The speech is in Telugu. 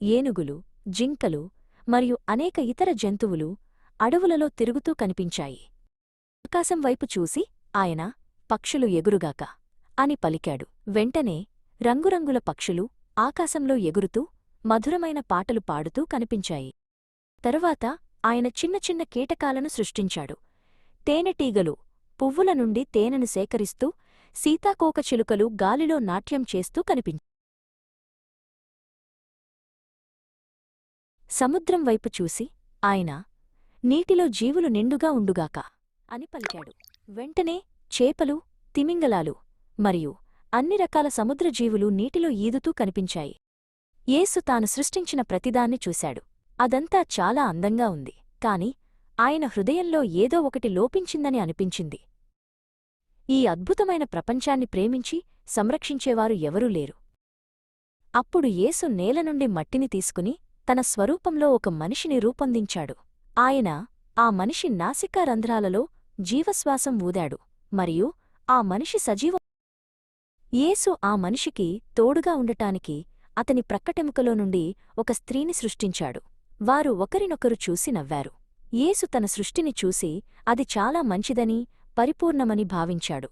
ఏనుగులు, జింకలు మరియు అనేక ఇతర జంతువులు అడవులలో తిరుగుతూ కనిపించాయి. ఆకాశం వైపు చూసి ఆయన, పక్షులు ఎగురుగాక అని పలికాడు. వెంటనే రంగురంగుల పక్షులు ఆకాశంలో ఎగురుతూ మధురమైన పాటలు పాడుతూ కనిపించాయి. తరువాత ఆయన చిన్న చిన్న కీటకాలను సృష్టించాడు. తేనెటీగలు పువ్వుల నుండి తేనెను సేకరిస్తూ, సీతాకోకచిలుకలు గాలిలో నాట్యం చేస్తూ కనిపించాయి. సముద్రం వైపు చూసి ఆయన, నీటిలో జీవులు నిండుగా ఉండుగాక అని పలికాడు. వెంటనే చేపలు, తిమింగలాలు మరియు అన్ని రకాల సముద్రజీవులు నీటిలో ఈదుతూ కనిపించాయి. యేసు తాను సృష్టించిన ప్రతిదాన్ని చూశాడు. అదంతా చాలా అందంగా ఉంది. కాని ఆయన హృదయంలో ఏదో ఒకటి లోపించిందని అనిపించింది. ఈ అద్భుతమైన ప్రపంచాన్ని ప్రేమించి సంరక్షించేవారు ఎవరూ లేరు. అప్పుడు యేసు నేలనుండి మట్టిని తీసుకుని తన స్వరూపంలో ఒక మనిషిని రూపొందించాడు. ఆయన ఆ మనిషి నాసికా రంధ్రాలలో జీవశ్వాసం ఊదాడు మరియు ఆ మనిషి సజీవం. యేసు ఆ మనిషికి తోడుగా ఉండటానికి అతని ప్రక్కటెముకలో నుండి ఒక స్త్రీని సృష్టించాడు. వారు ఒకరినొకరు చూసి నవ్వారు. యేసు తన సృష్టిని చూసి అది చాలా మంచిదని, పరిపూర్ణమని భావించాడు.